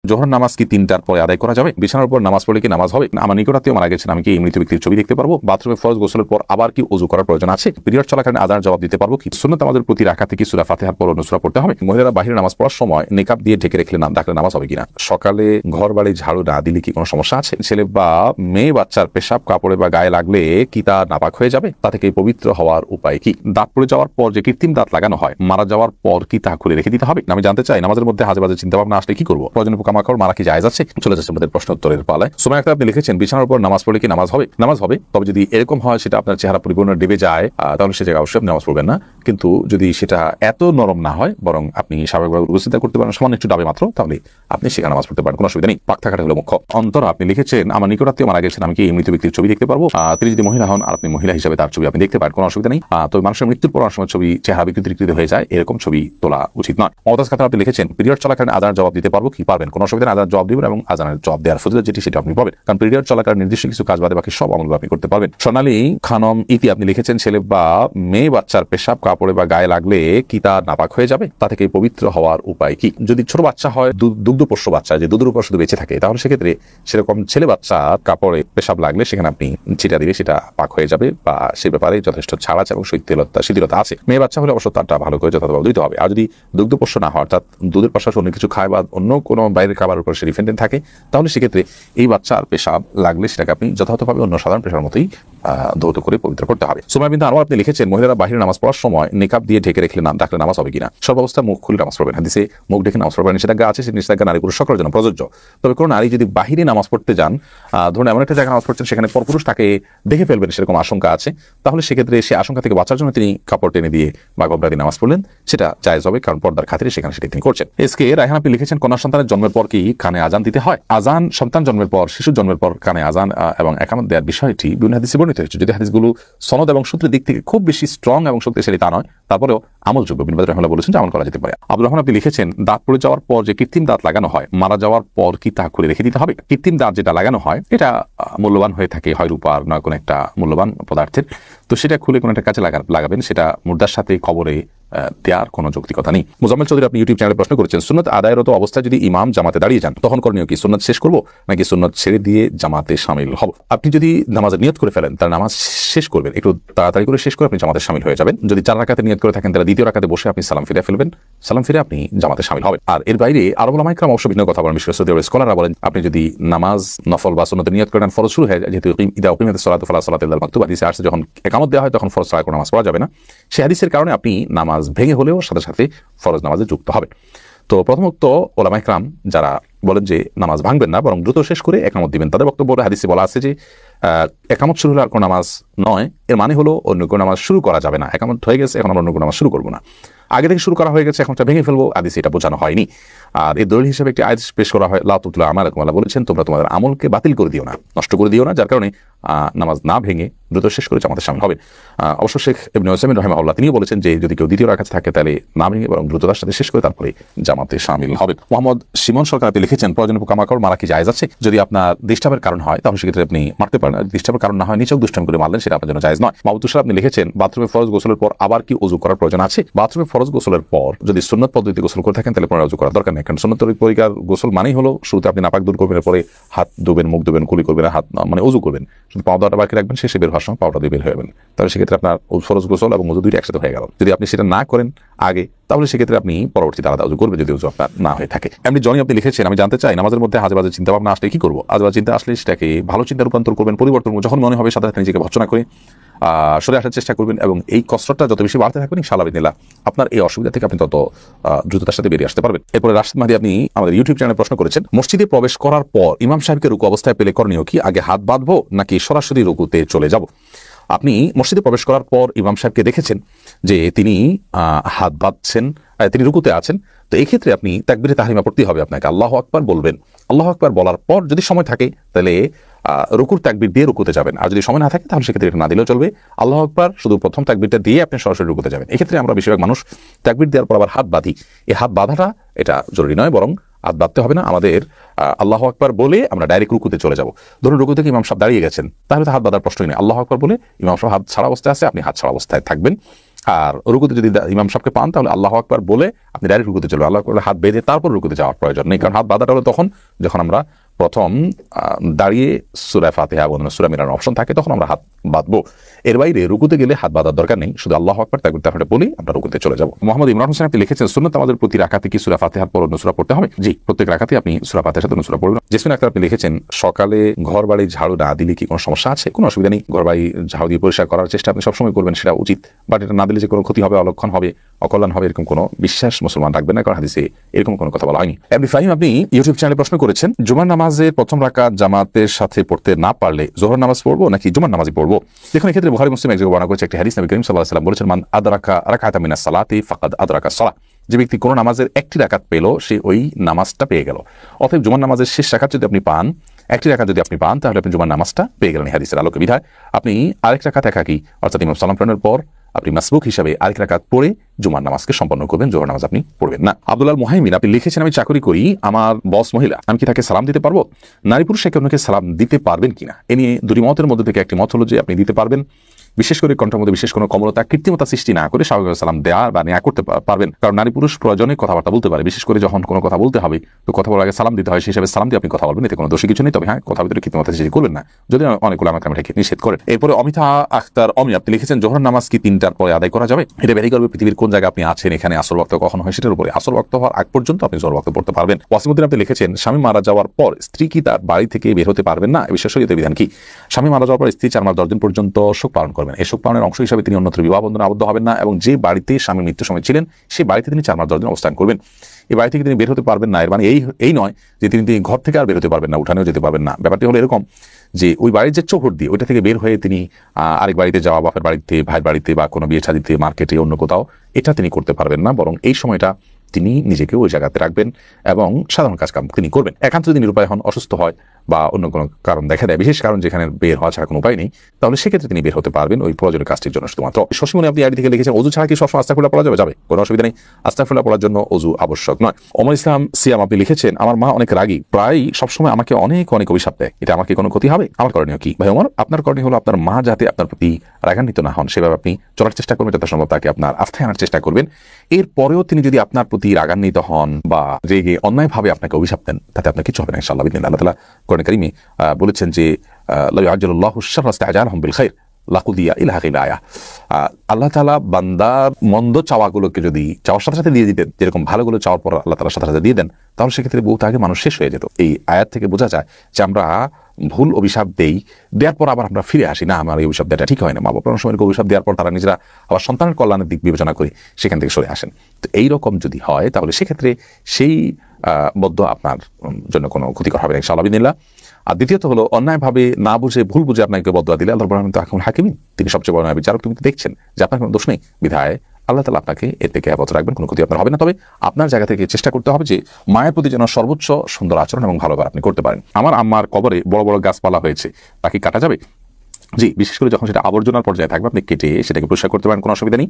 জোহর নামাজ কি 3টার পরে আদায় করা যাবে? বিছানার উপর নামাজ পড়লে কি নামাজ হবে? আমার নিকটাত্মীয় মারা গেছেন, আমি কি এই মৃত ব্যক্তির ছবি দেখতে পারবো? বাথরুমে ফরজ গোসলের পর আবার কি ওযু করার প্রয়োজন আছে? পিরিয়ড চলাকালীন আযান জবাব দিতে পারবো কি? সুন্নাত নামাজের প্রতি রাকাতে কি সূরা ফাতিহার পর অন্য সূরা পড়তে হবে? মহিলারা বাহিরে নামাজ পড়ার সময় নিকাব দিয়ে ঢেকে রাখলে নামাজ হবে কিনা? সকালে ঘর বাড়ি ঝাড়ু না দিলে কি কোনো সমস্যা আছে? ছেলে বা মেয়ে বাচ্চার পেশাব কাপড়ে বা গায়ে লাগলে কি তা নাপাক হয়ে যাবে? তা থেকে পবিত্র হওয়ার উপায় কি? দাঁত পড়ে যাওয়ার পর যে কৃত্রিম দাঁত লাগানো হয়, মারা যাওয়ার পর কি তা খুলে রেখে দিতে হবে? আমি জানতে চাই নামাজের মধ্যে হাজে বাজে চিন্তা ভাবনা আসলে কি করবো? প্রয়োজনীয় পোকামাকড় মারা কি জায়েজ আছে? চলে যাচ্ছে আমাদের প্রশ্ন উত্তরের পালায়। সুমাইয়া আক্তার আপনি লিখেছেন, বিছানার উপর নামাজ পড়লে কি নামাজ হবে? নামাজ হবে, তবে যদি এরকম হয় সেটা আপনার চেহারা পরিপূর্ণ ডেবে যায় তাহলে সে জায়গায় অবশ্যই আপনি নামাজ পড়বেন না। কিন্তু যদি সেটা এত নরম না হয়, বরং আপনি স্বাভাবিকভাবে উপস্থিত করতে পারেন, সামান্য একটু ডাবে মাত্র, তাহলে আপনি সেখানে নামাজ পড়তে পারেন, কোনো অসুবিধা নেই। পাক থাকাটা হলো মুখ্য। অন্তর আপনি লিখেছেন, আমার নিকটাত্মীয় মারা গেছেন, আমি কি এই মৃত ব্যক্তির ছবি দেখতে পারবো? তিনি যদি মহিলা হন আর আপনি মহিলা হিসেবে তার ছবি আপনি দেখতে পারেন, কোনো অসুবিধা নেই। তবে মানুষের মৃত্যুর পর অনেক সময় ছবি চেহারা বিকৃত হয়ে যায়, এরকম ছবি তোলা উচিত নয়। মমতাজ খাতার আপনি লিখেছেন, পিরিয়ড চলাকালীন আযানের জবাব দিতে পারবো কি? পারবেন, কোনো অসুবিধা নেই। আযানের জবাব দিবেন এবং আযানের জবাব দেওয়ার ফজিলত যেটি সেটা আপনি পাবেন, কারণ পিরিয়ড চলাকালীন নির্দিষ্ট কিছু কাজ বাদে বাকি সব আমলগুলো আপনি করতে পারবেন। সোনালী খানম ইতি আপনি লিখেছেন, ছেলে বা মেয়ে বাচ্চার পেশাব কাপড়ে বা গায়ে লাগলে কি তা নাপাক হয়ে যাবে? তা থেকে পবিত্র হওয়ার উপায় কি? যদি ছোট বাচ্চা হয়, দুগ্ধপোষ্য বাচ্চা যে দুধের উপর শুধু বেঁচে থাকে, তাহলে সেক্ষেত্রে সেরকম ছেলে বাচ্চার কাপড়ে পেশাব লাগলে সেখানে আপনি ছিটা দিলে সেটা পাক হয়ে যাবে, বা সে ব্যাপারে যথেষ্ট ছাড় আছে এবং শিথিলতা আছে। মেয়ে বাচ্চা হলে অবশ্য তারটা ভালো করে যথাযথভাবে দিতে হবে। আর যদি দুগ্ধপোষ্য না হয়, অর্থাৎ দুধের পাশাপাশি অন্য কিছু খায় বা অন্য কোনো বাইরের খাবারের উপর সে ডিপেন্ডেন্ট থাকে, তাহলে সেক্ষেত্রে এই বাচ্চার পেশাব লাগলে সেটাকে আপনি যথাযথভাবে অন্য সাধারণ পেশার মতোই ধৌত করে পবিত্র করতে হবে। সুমাইয়া বিনতে আনোয়ার আপনি লিখেছেন, মহিলারা বাহিরে নামাজ পড়ার সময় নিকাব দিয়ে ঢেকে রাখলে নামাজ হবে কিনা? সর্বাবস্থা মুখ খুলে নামাজ পড়বেন। হাদিসে মুখ ঢেকে নামাজ পড়বেন নিষেধাজ্ঞা আছে, সেই নিষেধাজ্ঞা নারী পুরুষ সকলের জন্য প্রযোজ্য। তবে কোনো নারী যদি বাহিরে নামাজ পড়তে যান, ধরুন এমন একটা জায়গায় নামাজ পড়ছেন সেখানে পরপুরুষ তাকে দেখে ফেলবেন, সেরকম আশঙ্কা আছে, তাহলে সেক্ষেত্রে সে আশঙ্কা থেকে বাঁচার জন্য তিনি কাপড় টেনে দিয়ে বা গবরা দিয়ে নামাজ পড়লেন, সেটা জায়েজ হবে, কারণ পর্দার খাতিরে সেখানে সেটি তিনি করছেন। এসকে রায়হান আপনি লিখেছেন, কন্যা সন্তানের জন্মের পর কি কানে আজান দিতে হয়? আজান সন্তান জন্মের পর, শিশুর জন্মের পর কানে আজান এবং একামত দেওয়ার বিষয়টি বিভিন্ন হাদিসে বর্ণিত হয়েছে। যদি হাদিসগুলো সনদ এবং সূত্রের দিক থেকে খুব বেশি স্ট্রং এবং শক্তিশালী তা নয়, তারপরেও আমলযোগ্য। বিন বাজ রাহিমাহুল্লাহ বলেছেন যে আমল করা যেতে পারে। আব্দুর রহমান আপনি লিখেছেন, দাঁত পড়ে যাওয়ার পর যে কৃত্রিম দাঁত লাগানো হয়, মারা যাওয়ার পর কি তা খুলে রেখে দিতে হবে? কৃত্রিম দাঁত যেটা লাগানো হয় এটা মূল্যবান হয়ে থাকে, হয় রূপার নয় কোনো একটা মূল্যবান পদার্থের, তো সেটা খুলে কোনো একটা কাজে লাগাবেন, সেটা মুর্দার সাথে কবরে দেওয়ার কোনো যৌক্তিকতা নেই। মুজাম্মেল চৌধুরী আপনি ইউটিউব চ্যানেলে প্রশ্ন করেছেন, সুন্নত আদায়রত অবস্থায় যদি ইমাম জামাতে দাঁড়িয়ে যান, তখন করণীয় কি? সুন্নত শেষ করবো নাকি সুন্নত ছেড়ে দিয়ে জামাতে শামিল হব? আপনি যদি নামাজের নিয়ত করে ফেলেন, তার নামাজ শেষ করবেন, একটু তাড়াতাড়ি করে শেষ করে আপনি জামাতে শামিল হয়ে যাবেন। যদি 4 রাকাতে নিয়ত করে থাকেন, তাহলে দ্বিতীয় রাকাতে বসে আপনি সালাম ফিরে ফেলবেন, সালাম ফিরে আপনি জামাতে শামিল হবেন। আর এর বাইরে আরব উলামা ইকরাম অবশ্য ভিন্ন কথা বলেন, বিশেষ করে স্কলাররা বলেন, আপনি যদি নামাজ নফল বা সুন্নতের নিয়ত করেন, ফরজ শুরু হয়ে যায়, যেহেতু ইদা উকিমাতিস সালাতু ফালা সালাতা ইল্লাল মাকতুবা হাদিসে আসছে, যখন ইকামত দেওয়া হয় তখন ফরজ ছাড়া কোনো নামাজ পড়া যাবে না। সেই হাদিসের কারণে আপনি নামাজ ভেঙে হলেও সাথে ফরজ নামাজে যুক্ত হবে। তো প্রথমত উলামা ইকরাম যারা বলেন যে নামাজ ভাঙবেন না, বরং দ্রুত শেষ করে একামত দিবেন, তাদের বক্তব্য হাদিসে বলা আছে যে একামত শুরু হলে আর কোনো নামাজ নয়, এর মানে হলো অন্য কোনো নামাজ শুরু করা যাবে না। একামত হয়ে গেছে, এখন আমরা অন্য কোনো নামাজ শুরু করবো না, আগে থেকে শুরু করা হয়ে গেছে, এখন ভেঙে ফেলবো, হাদিসে এটা বোঝানো হয়নি। আর এই দলিল হিসেবে একটি আয়াত পেশ করা হয়, লা তুতলা আমালাকুম, আল্লাহ বলেছেন তোমরা তোমাদের আমলকে বাতিল করে দিও না, নষ্ট করে দিও না, যার কারণে নামাজ না ভেঙে দ্রুত শেষ করে জামাতে শামিল হবে। অবশ্য শেখ ইবনে উসাইমিন রাহিমাহুল্লাহ তিনিও বলেছেন যে যদি কেউ দ্বিতীয় রাকাতে থাকে, তাহলে না ভেঙে বরং দ্রুততার সাথে শেষ করে তারপরে জামাতে শামিল হবে। মোহাম্মদ সিমন সরকার আপনি লিখেছেন, প্রয়োজনীয় পোকামাকড় মারা কি জায়েজ আছে? যদি আপনার ডিস্টার্বের কারণ হয়, তাহলে সেক্ষেত্রে আপনি মারতে পারেন। ডিস্টার্বের কারণ না হয় নিচেও দুষ্টামি করে মারলেন, সেটা আপনার জন্য জায়েজ নয়। মাহমুদ তুষার আপনি লিখেছেন, বাথরুমে ফরজ গোসলের পর আবার কি ওযু করার প্রয়োজন আছে? বাথরুমে ফরজ গোসলের পর যদি সুন্নত পদ্ধতিতে গোসল করে থাকেন, তাহলে পুনরায় ওযু করার দরকার নেই, কারণ সুন্নত তরিকার গোসল মানেই হলো শুরুতে আপনি নাপাক দূর করবেন, পরে হাত ধুবেন, মুখ ধুবেন, কুলি করবেন, হাত মানে ওযু করবেন, শুধু পাও দাওয়াটা বাকি রাখবেন, শেষে বের হওয়ার সময় পাওটা দিয়ে বের হয়ে যাবেন। তাহলে সেক্ষেত্রে আপনার ফরজ গোসল এবং ওযু দুইটা একসাথে হয়ে গেল। যদি আপনি সেটা না করেন আগে, তাহলে সেক্ষেত্রে আপনি পরবর্তীতে আলাদা ওযু করবেন, যদি ওযু আপনার না হয়ে থাকে। এমনি জনি আপনি লিখেছেন, আমি জানতে চাই নামাজের মধ্যে আজে বাজে চিন্তা ভাবনা আসলে কি করবো? আজে বাজে চিন্তা আসলে সেটাকে ভালো চিন্তা রূপান্তর করবেন, পরিবর্তন যখন মনে হবে সাথে সাথে নিজেকে ভর্ৎসনা করে সরে আসার চেষ্টা করবেন, এবং এই কষ্টটা যত বেশি বাড়তে থাকবেন ইনশাআল্লাহ বিদিনিল্লাহ আপনার এই অসুবিধা থেকে আপনি তত দ্রুততার সাথে বেরিয়ে আসতে পারবেন। এরপরে রাশিদ মাহদি আপনি আমাদের ইউটিউব চ্যানেলে প্রশ্ন করেছেন, মসজিদে প্রবেশ করার পর ইমাম সাহেবকে রুকু অবস্থায় পেলে করণীয় কি? আগে হাত বাঁধবো নাকি সরাসরি রুকুতে চলে যাব? আপনি মসজিদে প্রবেশ করার পর ইমাম সাহেবকে দেখেছেন যে তিনি হাত বাঁধছেন, তিনি রুকুতে আছেন, তো এই ক্ষেত্রে আপনি তাকবীরে তাহরিমা পড়তে হবে, আপনাকে আল্লাহু আকবার বলবেন। আল্লাহু আকবার বলার পর যদি সময় থাকে, তাহলে রুকুর তাকবীর দিয়ে রুকুতে যাবেন, আর যদি সময় না থাকে তাহলে সেক্ষেত্রে এটা না দিলেও চলবে। আল্লাহু আকবার শুধু প্রথম তাকবীরটা দিয়ে আপনি সরাসরি রুকুতে যাবেন। এক্ষেত্রে আমরা বেশিরভাগ মানুষ তাকবীর দেওয়ার পর আবার হাত বাঁধি। এই হাত বাঁধাটা এটা জরুরি নয়, বরং হাত বাঁধতে হবে না, আমাদের আল্লাহু আকবার বলে আমরা ডাইরেক্ট রুকুতে চলে যাব। ধরুন রুকু থেকে ইমাম সাহেব দাঁড়িয়ে গেছেন, তাহলে তো হাত বাঁধার প্রশ্নই নেই। আল্লাহু আকবার বলে ইমাম সাহেব হাত ছাড়া অবস্থায় আছে, আপনি হাত ছাড়া অবস্থায় থাকবেন, আর রুকুতে যদি ইমাম সাহেবকে পান তাহলে আল্লাহু আকবার বলে আপনি ডাইরেক্ট রুকুতে চলবেন। আল্লাহু আকবার হাত বেঁধে তারপর রুকুতে যাওয়ার প্রয়োজন নেই, কারণ হাত বাঁধাটা হলো তখন যখন আমরা প্রথম দাঁড়িয়ে সূরা ফাতিহা এবং সূরা মিলানোর অপশন থাকে, তখন আমরা হাত বাঁধবো। এর বাইরে রুকুতে গেলে হাত বাঁধার দরকার নেই, শুধু আল্লাহু আকবার তারপরে বলি আমরা রুকুতে চলে যাব। মোহাম্মদ ইমরান হোসেন আপনি লিখেছেন, সুন্নাত আমাদের প্রতি রাকাতে কি সূরা ফাতিহার পর অন্য সূরা পড়তে হবে? জি, প্রত্যেক রাকাতে আপনি সূরা ফাতিহার সাথে অন্য সূরা পড়বেন। জেসমিন আক্তার আপনি লিখেছেন, সকালে ঘর বাড়ি ঝাড়ু না দিলে কি কোনো সমস্যা আছে? কোনো অসুবিধা নেই, ঘর বাড়ি ঝাড়ু দিয়ে পরিষ্কার করার চেষ্টা আপনি সবসময় করবেন, সেটা উচিত। বাট এটা না দিলে যে কোনো ক্ষতি হবে, অলক্ষণ হবে, অকল্যাণ হবে, এরকম কোনো বিশ্বাস মুসলমান রাখবেন না, কারণ হাদিসে এরকম কোনো কথা বলা হয়নি। এমনি ফাহিম আপনি ইউটিউব চ্যানেলে প্রশ্ন করেছেন, জুমার নামাজের প্রথম রাকাত জামাতের সাথে পড়তে না পারলে যোহর নামাজ পড়বো নাকি জুমার নামাজই পড়বো? দেখুন, এক্ষেত্রে বুখারী মুসলিম এক জায়গায় বর্ণনা করেছে একটি হাদিস, নবী করিম সাল্লাল্লাহু আলাইহি ওয়াসাল্লাম বলেছেন, মান আদরাকা রাকাতাম মিনাস সালাতি ফাকাদ আদরাকা সালাহ। যে ব্যক্তি কোনো নামাজের একটি রাকাত পেল, সে ওই নামাজটা পেয়ে গেল। অতএব জুমার নামাজের শেষ রাকাত যদি আপনি পান, একটি রাকাত যদি আপনি পান, তাহলে আপনি জুমার নামাজটা পেয়ে গেলেন। হাদিসের আলোকে বিধায় আপনি আরেক রাকাত একাকি, অর্থাৎ ইমাম সালাম ফেরানোর পর আপনি মাসবুক হিসাবে আরেক রাকাত পড়ে জুমার নামাজকে সম্পন্ন করবেন, জোহর নামাজ আপনি পড়বেন না। আব্দুল্লাহ মুহাইমিন আপনি লিখেছেন, আমি চাকরি করি, আমার বস মহিলা, আমি কি তাকে সালাম দিতে পারবো? নারী পুরুষ একে অন্যকে সালাম দিতে পারবেন কিনা এ নিয়ে দুটি মতের মধ্যে থেকে একটি মত হলো যে আপনি দিতে পারবেন, বিশেষ করে কণ্ঠের মধ্যে বিশেষ কোনো কমলতা কৃত্রিমতা সৃষ্টি না করে স্বাভাবিক সালাম দেওয়া বা নেওয়া করতে পারবেন, কারণ নারী পুরুষ প্রয়োজনে কথাবার্তা বলতে পারে, বিশেষ করে যখন কোনো কথা বলতে হবে তো কথা বলার আগে সালাম দিতে হয়, সেই হিসাবে সালাম দিয়ে আপনি কথা বলবেন, এতে কোনো দোষী কিছু নেই। তবে হ্যাঁ, কথা ভিতরে কৃত্রিমতা সৃষ্টি করবেন না, যদি অনেকগুলো আমাকে এটাকে নিষেধ করেন। এরপরে অমিতা আখতার অমি আপনি লিখেছেন, জোহর নামাজ কি 3টার পরে আদায় করা যাবে? এটা ভেরি করবে পৃথিবীর কোন জায়গায় আপনি আছেন, এখানে আসর ওয়াক্ত কখন হয় সেটার উপরে। আসর ওয়াক্ত হওয়ার আগ পর্যন্ত আপনি জোহর ওয়াক্ত পড়তে পারবেন। ওয়াসিমউদ্দিন আপনি লিখেছেন, স্বামী মারা যাওয়ার পর স্ত্রী কি তার বাড়ি থেকে বের হতে পারবেন না? এই বিষয়ে শরীয়তের বিধান কি? স্বামী মারা যাওয়ার পর স্ত্রী 4 মাস 10 দিন পর্যন্ত শোক পালন করবেন। এই শোক পালনের অংশ হিসাবে তিনি অন্যত্র বিবাহ বন্ধনে আবদ্ধ হবেন না, এবং যে বাড়িতে স্বামীর মৃত্যুর সময় ছিলেন সেই বাড়িতে তিনি 4 মাস 10 দিন অবস্থান করবেন। এই বাড়ি থেকে তিনি বের হতে পারবেন না, এর মানে এই নয় যে তিনি ঘর থেকে আর বের হতে পারবেন না, উঠানেও যেতে পারবেন না। ব্যাপারটি হলো এরকম যে ওই বাড়ির যে চৌহদ দিয়ে ওইটা থেকে বের হয়ে তিনি আরেক বাড়িতে যাওয়া, বাপের বাড়িতে, ভাইয়ের বাড়িতে বা কোনো বিয়ে শাদিতে, মার্কেটে, অন্য কোথাও, এটা তিনি করতে পারবেন না, বরং এই সময়টা তিনি নিজেকে ওই জায়গাতে রাখবেন এবং সাধারণ কাজকাম তিনি করবেন। একান্ত যদি নিরুপায় হন, অসুস্থ হয় বা অন্য কোনো কারণ দেখা দেয়, বিশেষ কারণ যেখানে বের হওয়া ছাড়া কোনো উপায় নেই, তাহলে সেক্ষেত্রে তিনি বের হতে পারবেন ওই প্রয়োজনীয় কাজটির জন্য শুধুমাত্র। শশীমণি আপনি আইডি থেকে লিখেছেন, অজু ছাড়া কি সবসময় আস্তাগফিরুল্লাহ পড়া যাবে? যাবে, কোনো অসুবিধা নেই, আস্তাগফিরুল্লাহ পড়ার জন্য অজু আবশ্যক নয়। ওমর ইসলাম সিয়াম আপনি লিখেছেন, আমার মা অনেক রাগী, প্রায় সবসময় আমাকে অনেক অভিশাপ দেয়, এটা আমার কি কোনো ক্ষতি হবে? আমার করণীয় কি? ভাই ওমর, আপনার করণীয় হলো আপনার মা যাতে আপনার প্রতি রাগান্বিত না হন সেভাবে আপনি চলার চেষ্টা করবেন, যত সম্ভব তাকে আপনার আস্থায় আনার চেষ্টা করবেন। এরপরেও তিনি যদি আপনার প্রতি রাগান্বিত হন বা রেগে অন্যায়ভাবে আপনাকে অভিশাপ দেন, তাতে আপনার কিছু হবে না ইনশাআল্লাহ। আল্লাহ তাআলা কোরআনে কারীমে বলেছেন যে লা ইয়াজুলুল্লাহু আশ-শাররা ইসতা'জালহুম বিল খাইর লাকুদিয়া ইলা আখির আয়াহ। আল্লাহ তাআলা বান্দার মন্দ চাওয়াগুলোকে যদি চাওয়ার সাথে সাথে দিয়ে দিতেন, যেরকম ভালোগুলো চাওয়ার পর আল্লাহ তাআলা সাথে সাথে দিয়ে দেন, তাহলে সেক্ষেত্রে বহুত আগে মানুষ শেষ হয়ে যেত। এই আয়াত থেকে বোঝা যায় যে আমরা ভুল অভিশাপ দেওয়ার পর আবার আমরা ফিরে আসি না, আমার এই অভিশাপ দেওয়াটা ঠিক হয় না। মা বাবার সময় অভিশাপ দেওয়ার পর তারা নিজেরা আবার সন্তানের কল্যাণের দিক বিবেচনা করে সেখান থেকে সরে আসেন। তো এইরকম যদি হয় তাহলে সেক্ষেত্রে সেই বদ্ধ আপনার জন্য কোনো ক্ষতিকর হবে না ইনশাআল্লাহ বিদিনিল্লাহ। আর দ্বিতীয়ত হলো, অন্যায়ভাবে না বুঝে ভুল বুঝে আপনাকে বদয়া দিলে আল্লাহ রাব্বুল আলামিন হাকিমিন, তিনি সবচেয়ে বড় বিচারক। তুমি দেখছেন যে আপনার কোনো দোষ নেই, বিধায় আল্লাহ তাআলা আপনাকে এর থেকে হেফাজত রাখবেন, কোনো ক্ষতি আপনার হবে না। তবে আপনার জায়গা থেকে চেষ্টা করতে হবে যে মায়ের প্রতি যেন সর্বোচ্চ সুন্দর আচরণ এবং ভালো আপনি করতে পারেন। আমার আম্মার কবরে বড় বড় গাছপালা হয়েছে, তা কি কাটা যাবে? জি, বিশেষ করে যখন সেটা আবর্জনার পর্যায়ে থাকবে আপনি কেটে সেটাকে পরিষ্কার করতে পারেন, কোনো অসুবিধা নেই।